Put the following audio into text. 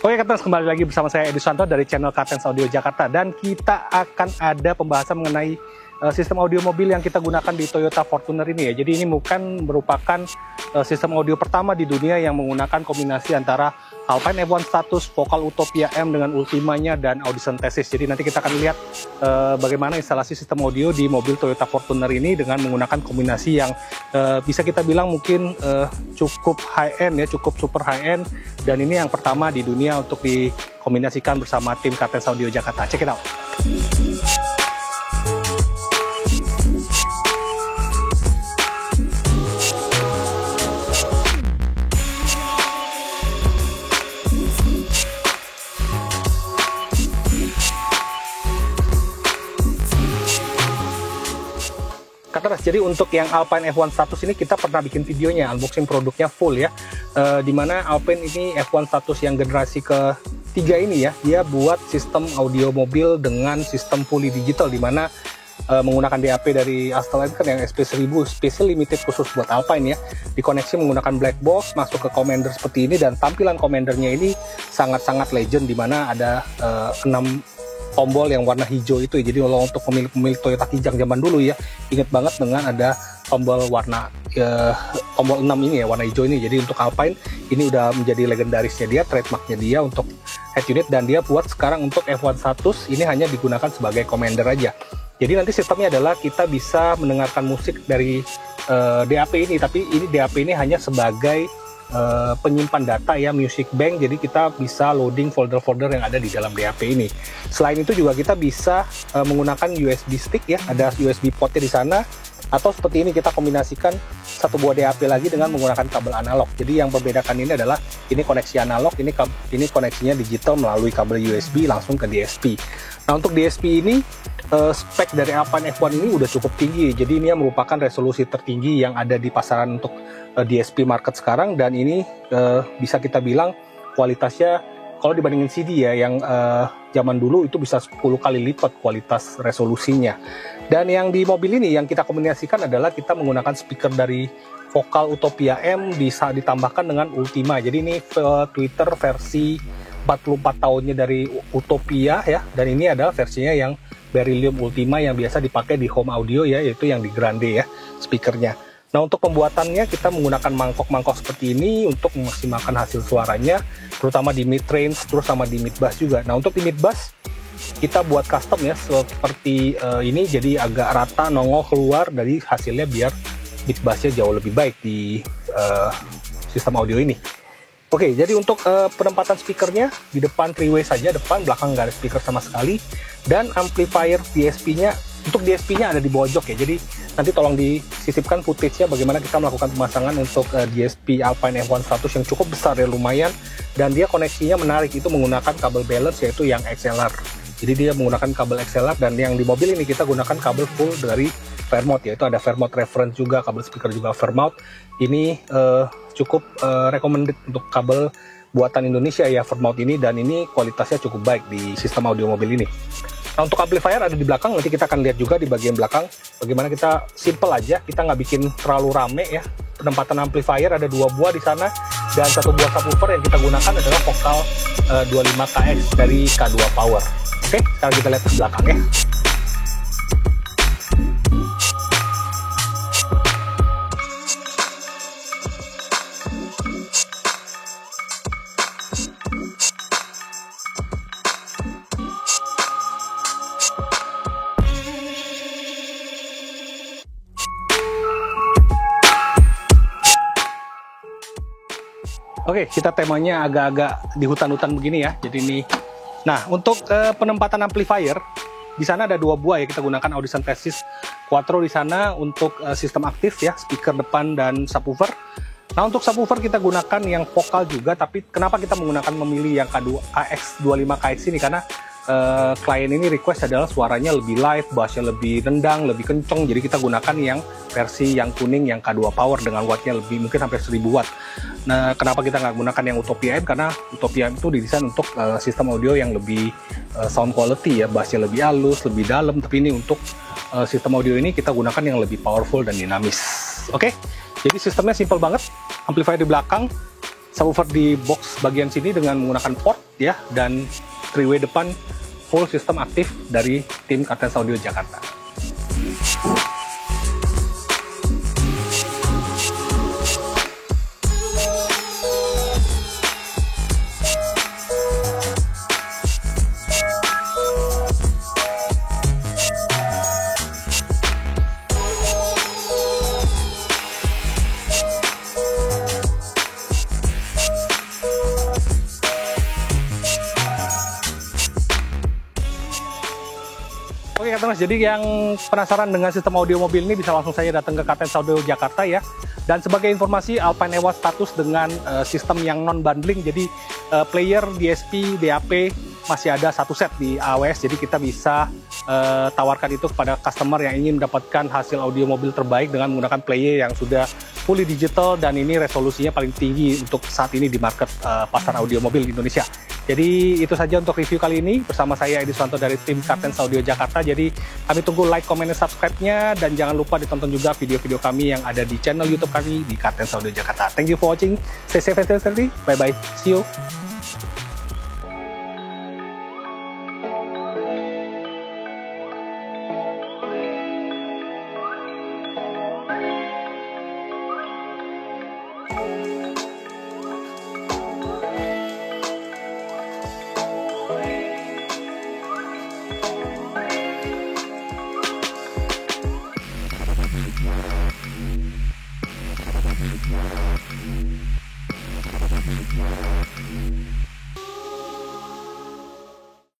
Oke Katens, kembali lagi bersama saya Edi Susanto dari channel Katens Audio Jakarta, dan kita akan ada pembahasan mengenai sistem audio mobil yang kita gunakan di Toyota Fortuner ini ya. Jadi ini bukan merupakan sistem audio pertama di dunia yang menggunakan kombinasi antara Alpine F1 Status, Vocal Utopia M dengan Ultimanya, dan Audition Thesis. Jadi nanti kita akan lihat bagaimana instalasi sistem audio di mobil Toyota Fortuner ini dengan menggunakan kombinasi yang bisa kita bilang mungkin cukup high-end ya, cukup super high-end. Dan ini yang pertama di dunia untuk dikombinasikan bersama tim Katens Audio Jakarta. Check it out. Jadi untuk yang Alpine F1 Status ini kita pernah bikin videonya, unboxing produknya full ya, dimana Alpine ini F1 Status yang generasi ketiga ini ya, dia buat sistem audio mobil dengan sistem fully digital, dimana menggunakan DAP dari Astra kan yang SP1000 Special Limited khusus buat Alpine ya, dikoneksi menggunakan black box, masuk ke Commander seperti ini, dan tampilan Commandernya ini sangat-sangat legend, dimana ada 6 tombol yang warna hijau itu ya. Jadi kalau untuk pemilik Toyota Kijang zaman dulu ya, inget banget dengan ada tombol warna tombol 6 ini ya, warna hijau ini. Jadi untuk Alpine ini udah menjadi legendarisnya dia, trademarknya dia untuk head unit, dan dia buat sekarang untuk F1 Status ini hanya digunakan sebagai Commander aja. Jadi nanti sistemnya adalah kita bisa mendengarkan musik dari DAP ini, tapi ini DAP ini hanya sebagai penyimpan data ya, music bank. Jadi kita bisa loading folder-folder yang ada di dalam DAP ini. Selain itu juga kita bisa menggunakan USB stick ya, ada USB portnya di sana, atau seperti ini kita kombinasikan satu buah DAP lagi dengan menggunakan kabel analog. Jadi yang membedakan ini adalah ini koneksi analog, ini koneksinya digital melalui kabel USB langsung ke DSP. Nah untuk DSP ini spek dari Alpine F1 ini udah cukup tinggi. Jadi ini merupakan resolusi tertinggi yang ada di pasaran untuk DSP market sekarang, dan ini bisa kita bilang kualitasnya kalau dibandingin CD ya yang zaman dulu itu bisa 10 kali lipat kualitas resolusinya. Dan yang di mobil ini yang kita kombinasikan adalah kita menggunakan speaker dari Vocal Utopia M bisa ditambahkan dengan Ultima. Jadi ini Twitter versi 44 tahunnya dari Utopia ya, dan ini adalah versinya yang Beryllium Ultima yang biasa dipakai di home audio ya, yaitu yang di Grande ya speakernya. Nah untuk pembuatannya kita menggunakan mangkok-mangkok seperti ini untuk memaksimalkan hasil suaranya, terutama di mid range, terus sama di mid bass juga. Nah untuk di mid bass kita buat custom ya seperti ini, jadi agak rata nongol keluar dari hasilnya biar mid bassnya jauh lebih baik di sistem audio ini. Oke, jadi untuk penempatan speakernya di depan three-way saja, depan, belakang nggak ada speaker sama sekali, dan amplifier DSP-nya, untuk DSP-nya ada di pojok ya. Jadi nanti tolong disisipkan footage-nya bagaimana kita melakukan pemasangan untuk DSP Alpine F1 Status yang cukup besar ya, lumayan, dan dia koneksinya menarik, itu menggunakan kabel balance yaitu yang XLR. Jadi dia menggunakan kabel XLR, dan yang di mobil ini kita gunakan kabel full dari Fairmount, yaitu ada Fairmount reference juga, kabel speaker juga Fairmount. Ini cukup recommended untuk kabel buatan Indonesia ya, Fairmount ini, dan ini kualitasnya cukup baik di sistem audio mobil ini. Nah untuk amplifier ada di belakang, nanti kita akan lihat juga di bagian belakang bagaimana kita simple aja, kita nggak bikin terlalu rame ya. Penempatan amplifier ada 2 buah di sana, dan 1 buah subwoofer yang kita gunakan adalah Vocal 25KX dari K2 Power. Oke, sekarang kita lihat ke belakang ya. Oke, kita temanya agak-agak di hutan-hutan begini ya. Jadi ini, nah untuk penempatan amplifier di sana ada 2 buah ya, kita gunakan Audition Thesis Quattro di sana untuk sistem aktif ya, speaker depan dan subwoofer. Nah untuk subwoofer kita gunakan yang vokal juga, tapi kenapa kita memilih yang KX25KX ini, karena klien ini request adalah suaranya lebih live, bassnya lebih rendang, lebih kenceng. Jadi kita gunakan yang versi yang kuning, yang K2 Power dengan wattnya lebih, mungkin sampai 1000 watt. Nah kenapa kita nggak gunakan yang Utopia M, karena Utopia M itu didesain untuk sistem audio yang lebih sound quality ya, bassnya lebih halus, lebih dalam. Tapi ini untuk sistem audio ini kita gunakan yang lebih powerful dan dinamis. Oke, jadi sistemnya simple banget. Amplifier di belakang, subwoofer di box bagian sini dengan menggunakan port ya, dan 3-way depan full sistem aktif dari tim Kartens Audio Jakarta. Oke Kartens, jadi yang penasaran dengan sistem audio mobil ini bisa langsung saja datang ke Kartens Audio Jakarta ya. Dan sebagai informasi, Alpine EOS status dengan sistem yang non-bundling, jadi player, DSP, DAP masih ada satu set di AWS, jadi kita bisa tawarkan itu kepada customer yang ingin mendapatkan hasil audio mobil terbaik dengan menggunakan player yang sudah fully digital dan ini resolusinya paling tinggi untuk saat ini di market pasar audio mobil di Indonesia. Jadi itu saja untuk review kali ini bersama saya Edi Suwanto dari tim Kartens Audio Jakarta. Jadi kami tunggu like, comment, dan subscribe-nya, dan jangan lupa ditonton juga video-video kami yang ada di channel YouTube kami di Kartens Audio Jakarta. Thank you for watching. Stay safe and stay healthy. Bye bye. See you. We'll be right back.